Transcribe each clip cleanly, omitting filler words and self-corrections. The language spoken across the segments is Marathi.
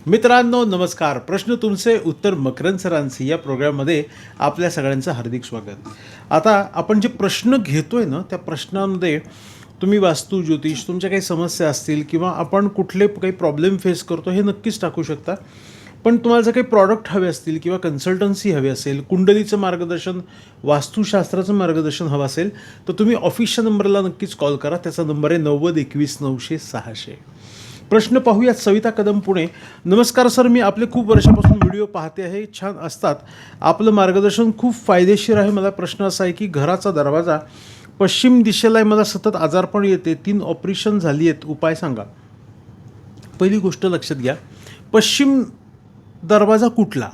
मित्रांनो नमस्कार. प्रश्न तुमचे उत्तर मकरंद सरांचे या प्रोग्राममध्ये आपल्या सगळ्यांचं हार्दिक स्वागत. आता आपण जे प्रश्न घेतोय ना त्या प्रश्नांमध्ये तुम्ही वास्तू ज्योतिष तुमच्या काही समस्या असतील किंवा आपण कुठले काही प्रॉब्लेम फेस करतो हे नक्कीच टाकू शकता. पण तुम्हाला जर काही प्रॉडक्ट हवे असतील किंवा कन्सल्टन्सी हवी असेल, कुंडलीचं मार्गदर्शन, वास्तुशास्त्राचं मार्गदर्शन हवं असेल तर तुम्ही ऑफिसच्या नंबरला नक्कीच कॉल करा. त्याचा नंबर आहे 90 21 900 600. प्रश्न पाहूयात. सविता कदम पुणे. नमस्कार सर, मी आपले खूप वर्षापासून व्हिडिओ पाहते आहे, छान असतात, आपलं मार्गदर्शन खूप फायदेशीर आहे. मला प्रश्न असा आहे की घराचा दरवाजा पश्चिम दिशेला आहे, मला सतत आजारपण येते, 3 ऑपरेशन झाली आहेत, उपाय सांगा. पहिली गोष्ट लक्षात घ्या, पश्चिम दरवाजा कुठला,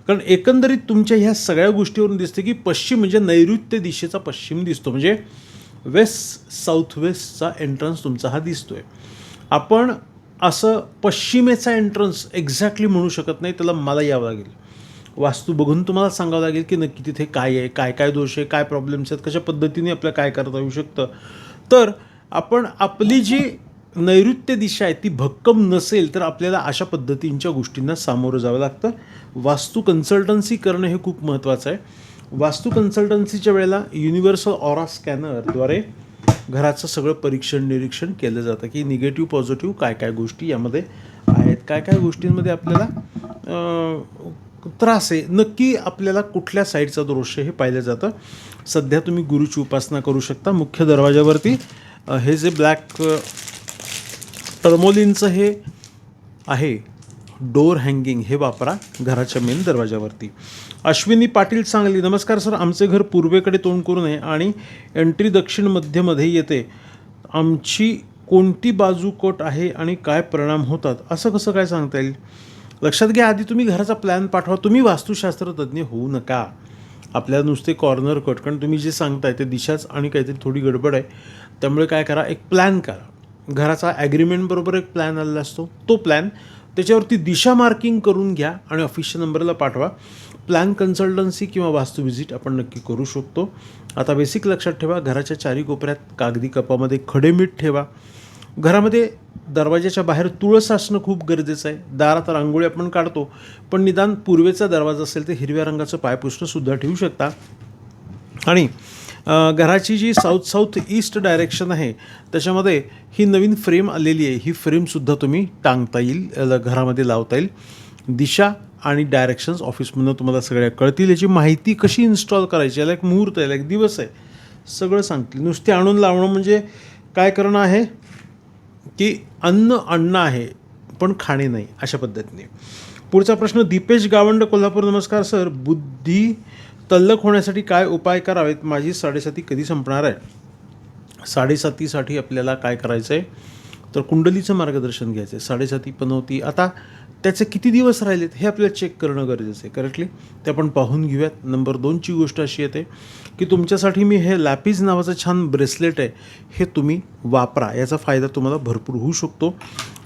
कारण एकंदरीत तुमच्या ह्या सगळ्या गोष्टीवरून दिसते की पश्चिम म्हणजे नैऋत्य दिशेचा पश्चिम दिसतो, म्हणजे वेस्ट साऊथ वेस्टचा एंट्रन्स तुमचा हा दिसतोय. आपण असं पश्चिमेचा एंट्रन्स एक्झॅक्टली म्हणू शकत नाही, त्याला मला यावं लागेल, वास्तू बघून तुम्हाला सांगावं लागेल की नक्की तिथे काय आहे, काय काय दोष आहे, काय प्रॉब्लेम्स आहेत, कशा पद्धतीने आपल्याला काय करता येऊ शकतं. तर आपण आपली जी नैऋत्य दिशा आहे ती भक्कम नसेल तर आपल्याला अशा पद्धतींच्या गोष्टींना सामोरं जावं लागतं. वास्तू कन्सल्टन्सी करणं हे खूप महत्त्वाचं आहे. वास्तू कन्सल्टन्सीच्या वेळेला युनिव्हर्सल ऑरा स्कॅनरद्वारे घराचं सगळं परीक्षण निरीक्षण केलं जातं की निगेटिव्ह पॉझिटिव्ह काय काय गोष्टी यामध्ये आहेत, काय काय गोष्टींमध्ये आपल्याला त्रास आहे, नक्की आपल्याला कुठल्या साईडचा दोष आहे हे पाहिलं जातं. सध्या तुम्ही गुरुची उपासना करू शकता. मुख्य दरवाजावरती हे जे ब्लॅक टर्मोलिनचं हे आहे डोअर हँगिंग हे वापरा घराच्या मेन दरवाजावरती. अश्विनी पाटील सांगली. नमस्कार सर, आमचे घर पूर्वेकडे तोंड करून आहे आणि एंट्री दक्षिण मध्यमध्ये येते, आमची कोणती बाजू कट आहे आणि काय परिणाम होतात, असं कसं काय सांगता येईल? लक्षात घ्या, आधी तुम्ही घराचा प्लॅन पाठवा. तुम्ही वास्तुशास्त्र तज्ज्ञ होऊ नका, आपल्याला नुसते कॉर्नर कट, कारण तुम्ही जे सांगताय ते दिशाच आणि काहीतरी थोडी गडबड आहे. त्यामुळे काय करा, एक प्लॅन करा. घराचा ॲग्रीमेंट बरोबर एक प्लॅन आलेला असतो, तो प्लॅन त्याच्यावरती दिशा मार्किंग करून घ्या आणि ऑफिसच्या नंबरला पाठवा. प्लॅन कन्सल्टन्सी किंवा वास्तू व्हिजिट आपण नक्की करू शकतो. आता बेसिक लक्षात ठेवा, घराच्या चारी कोपऱ्यात कागदी कपामध्ये खडे मीठ ठेवा. घरामध्ये दरवाजाच्या बाहेर तुळस असणं खूप गरजेचं आहे. दारात रांगोळी आपण काढतो, पण निदान पूर्वेचा दरवाजा असेल तर हिरव्या रंगाचं पायपुसणंसुद्धा ठेवू शकता. आणि घराची जी साऊथ ईस्ट डायरेक्शन आहे त्याच्यामध्ये ही नवीन फ्रेम आलेली आहे, ही फ्रेमसुद्धा तुम्ही टांगता येईल, घरामध्ये लावता येईल. दिशा आणि डायरेक्शन्स ऑफिसमधून तुम्हाला सगळ्या कळतील. याची माहिती कशी इन्स्टॉल करायची, याला एक मुहूर्त आहे, याला एक दिवस आहे, सगळं सांगतील. नुसते आणून लावणं म्हणजे काय करणं आहे की अन्न आहे पण खाणे नाही, अशा पद्धतीने. पुढचा प्रश्न दीपेश गावंड कोल्हापूर. नमस्कार सर, बुद्धी तल्लख होण्यासाठी काय उपाय करावेत, माझी 7.5 कधी संपणार आहे? 7.5साठी आपल्याला काय करायचं आहे तर कुंडलीचं मार्गदर्शन घ्यायचं आहे. 7.5 पनवती, आता त्याचे किती दिवस राहिलेत हे आपल्याला चेक करणं गरजेचं आहे. करेक्टली ते आपण पाहून घेऊयात. नंबर 2ची गोष्ट अशी येते की तुमच्यासाठी मी हे लॅपिज नावाचं छान ब्रेसलेट आहे, हे तुम्ही वापरा, याचा फायदा तुम्हाला भरपूर होऊ शकतो.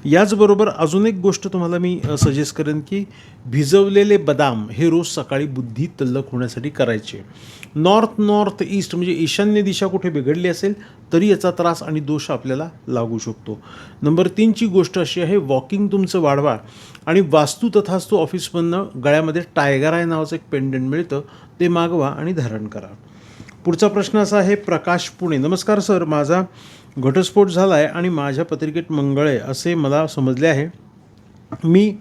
याचबरोबर अजून एक गोष्ट तुम्हाला मी सजेस्ट करेन की भिजवलेले बदाम हे रोज सकाळी बुद्धी तल्लख होण्यासाठी करायचे. नॉर्थ ईस्ट म्हणजे ईशान्य दिशा कुठे बिघडली असेल तरी याचा त्रास आणि दोष आपल्याला लागू शकतो. नंबर 3ची गोष्ट अशी आहे, वॉकिंग तुमचं वाढवा आणि वास्तू तथास्तू ऑफिसमधनं गळ्यामध्ये टायगर आय नावाचं एक पेंडंट मिळतं, ते मागवा आणि धारण करा. पुढचा प्रश्न असा आहे, प्रकाश पुणे. नमस्कार सर, माझा घटस्फोट झाला आहे आणि माझ्या पत्रिकेत मंगळ आहे असे मला समजले आहे. मी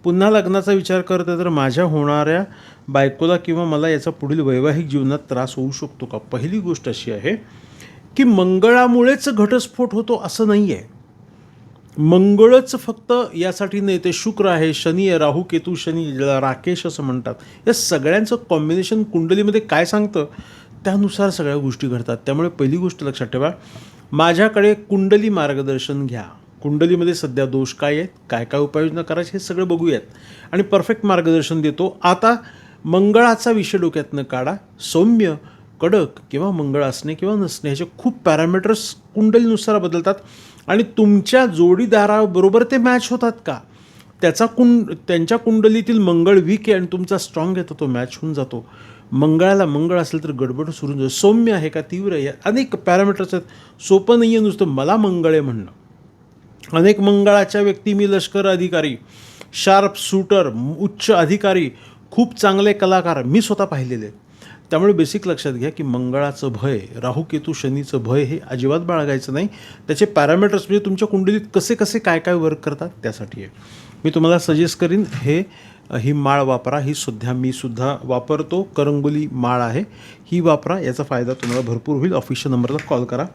पुन्हा लग्नाचा विचार करते तर माझ्या होणाऱ्या बायकोला किंवा मला याचा पुढील वैवाहिक जीवनात त्रास होऊ शकतो का? पहिली गोष्ट अशी आहे की मंगळामुळेच घटस्फोट होतो असं नाही आहे. मंगळच फक्त यासाठी नाही, ते शुक्र आहे, शनी आहे, राहू केतू शनी, राकेश असं म्हणतात. या सगळ्यांचं कॉम्बिनेशन कुंडलीमध्ये काय सांगतं त्यानुसार सगळ्या गोष्टी घडतात. त्यामुळे पहिली गोष्ट लक्षात ठेवा, माझ्याकडे कुंडली मार्गदर्शन घ्या. कुंडलीमध्ये सध्या दोष काय आहेत, काय काय उपाययोजना करायचे हे सगळं बघूयात आणि परफेक्ट मार्गदर्शन देतो. आता मंगळाचा विषय डोक्यातनं काढा. सौम्य, कडक किंवा मंगळ असणे किंवा नसणे ह्याचे खूप पॅरामीटर्स कुंडलीनुसार बदलतात आणि तुमच्या जोडीदाराबरोबर ते मॅच होतात का, त्यांच्या कुंडलीतील मंगळ वीक आहे आणि तुमचा स्ट्रॉंग आहे तर तो मॅच होऊन जातो. मंगळाला मंगळ असेल तर गडबड सुरू जाईल. सौम्य आहे का तीव्र आहे, अनेक पॅरामीटर्स आहेत. सोपं नाही आहे नुसतं मला मंगळ आहे म्हणणं. अनेक मंगळाच्या व्यक्ती, मी लष्कर अधिकारी, शार्प शूटर, उच्च अधिकारी, खूप चांगले कलाकार मी स्वतः पाहिलेले आहेत. त्यामुळे बेसिक लक्षात घ्या की मंगळाचं भय, राहू केतू शनीचं भय हे अजिबात बाळगायचं नाही. त्याचे पॅरामीटर्स म्हणजे तुमच्या कुंडलीत कसे कसे काय काय वर्क करतात त्यासाठी आहे. मी तुम्हाला सजेस्ट करीन ही माळ वापरा. मी सुद्धा वापरतो. करंगुली माळ आहे, ही वापरा. याचा फायदा तुम्हाला भरपूर होईल. ऑफिशियल नंबरला कॉल करा.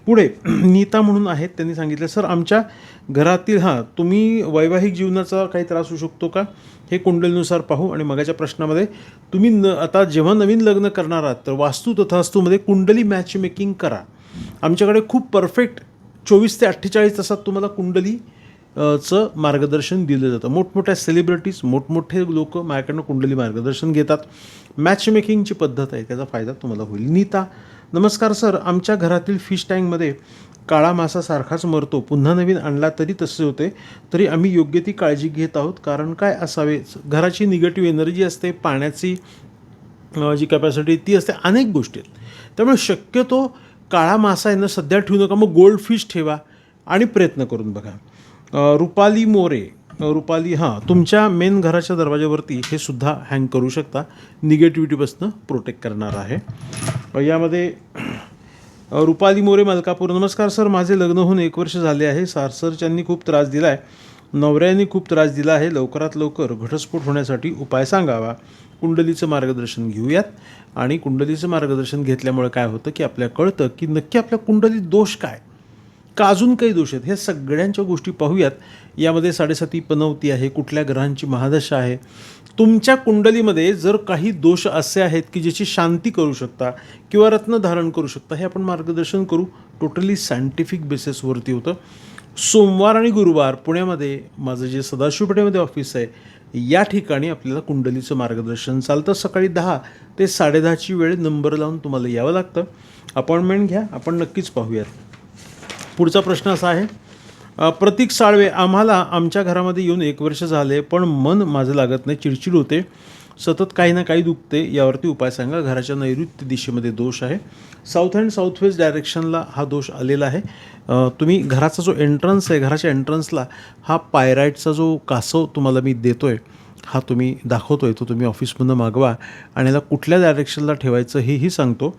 पुढे नीता म्हणून आहेत, त्यांनी सांगितलं सर आमच्या घरातील तुम्ही वैवाहिक जीवनाचा काही त्रास होऊ शकतो का, हे कुंडलीनुसार पाहू. आणि मगाच्या प्रश्नामध्ये तुम्ही आता जेव्हा नवीन लग्न करणार आहात तर वास्तू तथास्तूमध्ये कुंडली मॅच मेकिंग करा. आमच्याकडे खूप परफेक्ट 24 ते 48 तासात तुम्हाला कुंडली चं मार्गदर्शन दिलं जातं. मोठमोठ्या सेलिब्रिटीज, मोठमोठे लोक माझ्याकडनं कुंडली मार्गदर्शन घेतात. मॅच मेकिंगची पद्धत आहे, त्याचा फायदा तुम्हाला होईल. नीता, नमस्कार सर, आमच्या घरातील फिश टँकमध्ये काळा मासा सारखाच मरतो. पुन्हा नवीन आणला तरी तसे होते. तरी आम्ही योग्य ती काळजी घेत आहोत. कारण काय असावे? घराची निगेटिव्ह एनर्जी असते, पाण्याची जी कॅपॅसिटी ती असते, अनेक गोष्टी आहेत. त्यामुळे शक्यतो काळा मासा आहे ना सध्या ठेवू नका. मग गोल्ड फिश ठेवा आणि प्रयत्न करून बघा. रुपाली मोरे, तुमच्या मेन घराच्या दरवाजावरती हे सुद्धा हँग करू शकता. निगेटिव्हिटीपासून प्रोटेक्ट करणार आहे. यामध्ये रुपाली मोरे मलकापूर, नमस्कार सर, माझे लग्न होऊन 1 वर्ष झाले आहे. सासरच्यांनी खूप त्रास दिला आहे, नवऱ्यांनी खूप त्रास दिला आहे. लवकरात लवकर घटस्फोट होण्यासाठी उपाय सांगावा. कुंडलीचं मार्गदर्शन घेऊयात. आणि कुंडलीचं मार्गदर्शन घेतल्यामुळे काय होतं की आपल्याला कळतं की नक्की आपल्या कुंडलीत दोष काय, का अजून काही दोष आहेत, हे सगळ्यांच्या गोष्टी पाहूयात. यामध्ये 7.5 पनवती आहे, कुठल्या ग्रहांची महादशा आहे. तुमच्या कुंडलीमध्ये जर काही दोष असे आहेत की ज्याची शांती करू शकता किंवा रत्न धारण करू शकता, हे आपण मार्गदर्शन करू. टोटली सायंटिफिक बेसिसवरती होतं. सोमवार आणि गुरुवार पुण्यामध्ये माझं जे सदाशिव पेठेमध्ये ऑफिस आहे, या ठिकाणी आपल्याला कुंडलीचं मार्गदर्शन चालतं. सकाळी 10 ते 10:30ची वेळ नंबर लावून तुम्हाला यावं लागतं. अपॉइंटमेंट घ्या, आपण नक्कीच पाहूयात. पुढचा प्रश्न असा आहे, प्रतीक साळवे, आम्हाला आमच्या घरामध्ये येऊन 1 वर्ष झाले पण मन माझं लागत नाही, चिडचिड होते, सतत काही ना काही दुखते, यावरती उपाय सांगा. घराच्या नैऋत्य दिशेमध्ये दोष आहे. साऊथ अँड साऊथ वेस्ट डायरेक्शनला हा दोष आलेला आहे. तुम्ही घराचा जो एंट्रन्स आहे, घराच्या एंट्रन्सला हा पायराईटचा जो कासव तुम्हाला मी देतो आहे, हा तुम्ही दाखवतो आहे, तो तुम्ही ऑफिसमधून मागवा. आणि याला कुठल्या डायरेक्शनला ठेवायचं हेही सांगतो.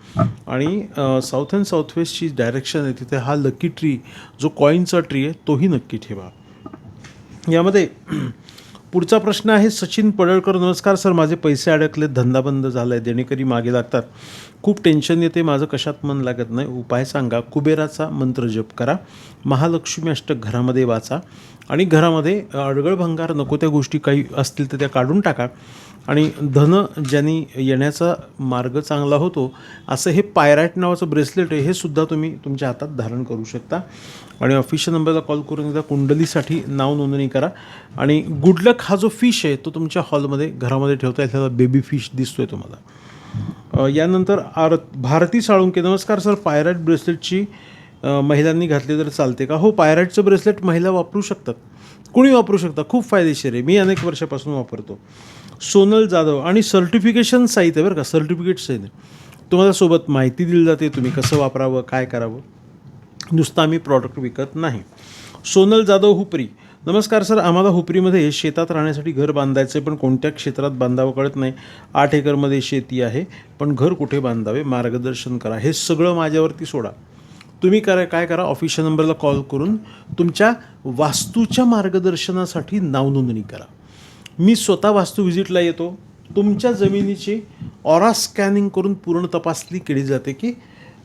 आणि साऊथ अँड साऊथ वेस्टची डायरेक्शन आहे तिथे हा लकी ट्री, जो कॉईनचा ट्री आहे, तोही नक्की ठेवा. यामध्ये पुढचा प्रश्न आहे सचिन पडळकर, नमस्कार सर, माझे पैसे अडकले, धंदा बंद झाला आहे, देणेकरी मागे लागतात, खूप टेन्शन येते, माझं कशात मन लागत नाही, उपाय सांगा. कुबेराचा मंत्र जप करा. महालक्ष्मी अष्टक घरामध्ये वाचा. आणि घरामध्ये अडगळ भंगार नको त्या गोष्टी काही असतील तर त्या काढून टाका. आणि धन ज्यांनी येण्याचा मार्ग चांगला होतो असं हे पायराईट नावाचं ब्रेसलेट आहे, हे सुद्धा तुम्ही तुमच्या हातात धारण करू शकता. आणि ऑफिशियल नंबरला कॉल करून एकदा कुंडलीसाठी नाव नोंदणी करा. आणि गुडलक हा जो फिश आहे तो तुमच्या हॉलमध्ये घरामध्ये ठेवता येईल. त्याला बेबी फिश दिसतोय तुम्हाला. यानंतर भारती साळुंके, नमस्कार सर, पायराईट ब्रेसलेटची महिलांनी घातली तर चालते का? हो, पायराईटचं ब्रेसलेट महिला वापरू शकतात, कुणी वापरू शकता, खूप फायदेशीर आहे. मी अनेक वर्षापासून वापरतो. सोनल जाधव, आणि सर्टिफिकेशन साहित्य बरं का, सर्टिफिकेट्स आहे, तुम्हाला सोबत माहिती दिली जाते तुम्ही कसं वापरावं, काय करावं, नुसतं आम्ही प्रॉडक्ट विकत नाही. सोनल जाधव हुपरी, नमस्कार सर, आम्हाला हुपरीमध्ये शेतात राहण्यासाठी घर बांधायचं आहे पण कोणत्या क्षेत्रात बांधावं कळत नाही. 8 एकरमध्ये शेती आहे पण घर कुठे बांधावे, मार्गदर्शन करा. हे सगळं माझ्यावरती सोडा. तुम्ही काय करा, ऑफिशियल नंबरला कॉल करून तुमच्या वास्तूच्या मार्गदर्शनासाठी नाव नोंदणी करा. मी स्वतः वास्तू व्हिजिटला येतो. तुमच्या जमिनीची ऑरा स्कॅनिंग करून पूर्ण तपासणी केली जाते की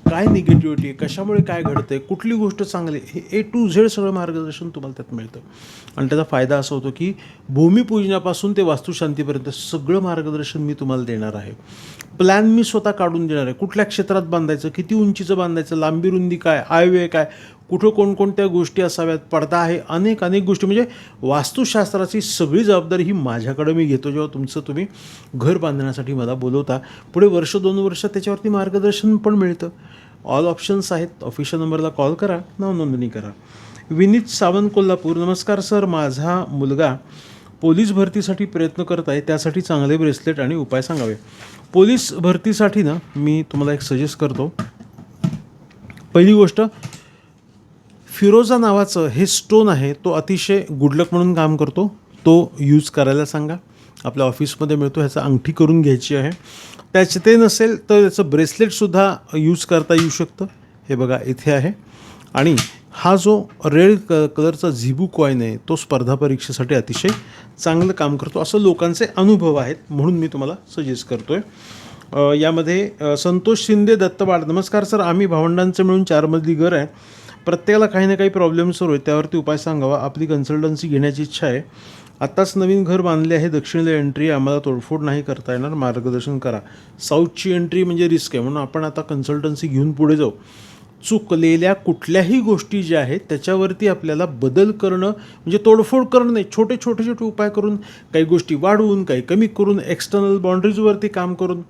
काय निगेटिव्हिटी आहे, कशामुळे काय घडतं आहे, कुठली गोष्ट चांगली, हे A to Z सगळं मार्गदर्शन तुम्हाला त्यात मिळतं. आणि त्याचा फायदा असा होतो की भूमिपूजनापासून ते वास्तुशांतीपर्यंत सगळं मार्गदर्शन मी तुम्हाला देणार आहे. प्लॅन मी स्वतः काढून देणार आहे. कुठल्या क्षेत्रात बांधायचं, किती उंचीचं बांधायचं, लांबी रुंदी काय, आयवे काय, कुठं कोणकोणत्या गोष्टी असाव्यात, पडदा आहे, अनेक गोष्टी. म्हणजे वास्तुशास्त्राची सगळी जबाबदारी ही माझ्याकडे मी घेतो जेव्हा तुम्ही घर बांधण्यासाठी मला बोलवता. पुढे 1-2 वर्ष त्याच्यावरती मार्गदर्शन पण मिळतं. ऑल ऑप्शन्स आहेत. ऑफिशियल नंबरला कॉल करा, नाव नोंदणी करा. विनीत सावंत कोल्हापूर, नमस्कार सर, माझा मुलगा पोलीस भरतीसाठी प्रयत्न करत आहे, त्यासाठी चांगले ब्रेसलेट आणि उपाय सांगावे. पोलीस भरतीसाठी ना मी तुम्हाला एक सजेस्ट करतो. पहिली गोष्ट, फिरोजा नावाचं हे स्टोन आहे, तो अतिशय गुडलक म्हणून काम करतो. तो तो यूज करायला सांगा. आपल्या ऑफिसमध्ये मिळतो, ह्याचा अंगठी करून घ्यायची आहे. ते नसेल तर त्याचं ब्रेसलेटसुद्धा यूज करता येऊ शकतं. हे बघा इथे आहे. आणि हा जो रेड कलरचा झिबू कॉईन आहे तो स्पर्धा परीक्षेसाठी अतिशय चांगलं काम करतो असं लोकांचे अनुभव आहेत, म्हणून मी तुम्हाला सजेस्ट करतो आहे. यामध्ये संतोष शिंदे दत्तवाड, नमस्कार सर, आम्ही भावंडांचं मिळून 4 मजली घर आहे. प्रत्येकाला काही ना काही प्रॉब्लेम सुरू आहे, त्यावरती उपाय सांगावा. आपली कन्सल्टन्सी घेण्याची इच्छा आहे. आत्ताच नवीन घर बांधले आहे. दक्षिणेला एंट्री, आम्हाला तोडफोड नाही करता येणार, मार्गदर्शन करा. साऊथची एंट्री म्हणजे रिस्क आहे, म्हणून आपण आता कन्सल्टन्सी घेऊन पुढे जाऊ. चुकलेल्या कुठल्याही गोष्टी ज्या आहेत त्याच्यावरती आपल्याला बदल करणं म्हणजे तोडफोड करणं नाही, छोटे छोटे छोटे उपाय करून, काही गोष्टी वाढवून, काही कमी करून, एक्सटर्नल बाउंड्रीजवरती काम करून,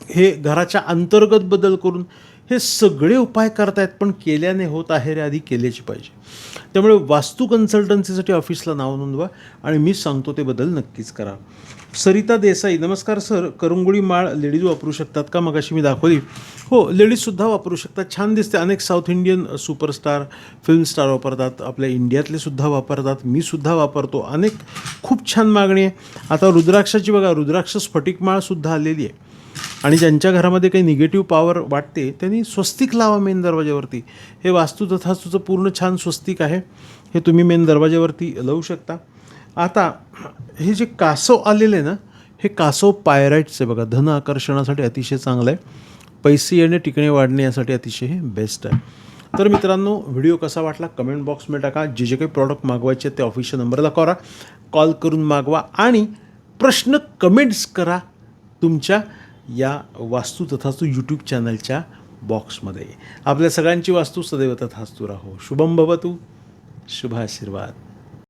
हे घराच्या अंतर्गत बदल करून, हे सगळे उपाय करतायत. पण केल्याने होत आहे रे, आधी केल्याची पाहिजे. त्यामुळे वास्तू कन्सल्टन्सीसाठी ऑफिसला नाव नोंदवा आणि मी सांगतो ते बदल नक्कीच करा. सरिता देसाई, नमस्कार सर, करंगुळी माळ लेडीज वापरू शकतात का? मगाशी मी दाखवली. हो, लेडीजसुद्धा वापरू शकतात, छान दिसते. अनेक south Indian superstar, film star वापरतात, आपल्या इंडियातले सुद्धा वापरतात, मी सुद्धा वापरतो. अनेक खूप छान मागणी आहे. आता रुद्राक्षाची बघा, रुद्राक्ष स्फटिक माळसुद्धा आलेली आहे. आणि ज्यांच्या घरामध्ये काही निगेटिव्ह पॉवर वाटते त्यांनी स्वस्तिक लावा मेन दरवाज्यावरती. हे वास्तू तथास्तूचं पूर्ण छान स्वस्तिक आहे, हे तुम्ही मेन दरवाज्यावरती लावू शकता. आता हे जे कासव आलेलं आहे ना, हे कासव पायराईटचं आहे बघा, धन आकर्षणासाठी अतिशय चांगलं आहे. पैसे येणे, टिकणे, वाढणे यासाठी अतिशय हे बेस्ट आहे. तर मित्रांनो, व्हिडिओ कसा वाटला कमेंट बॉक्समध्ये टाका. जे काही प्रॉडक्ट मागवायचे ते ऑफिशियल नंबरला कॉल करून मागवा आणि प्रश्न कमेंट्स करा तुमच्या या वास्तू तथास्तू यूट्यूब चॅनलच्या बॉक्समध्ये. आपल्या सगळ्यांची वास्तू सदैव तथास्तू राहो. शुभम भवतु, शुभ आशीर्वाद.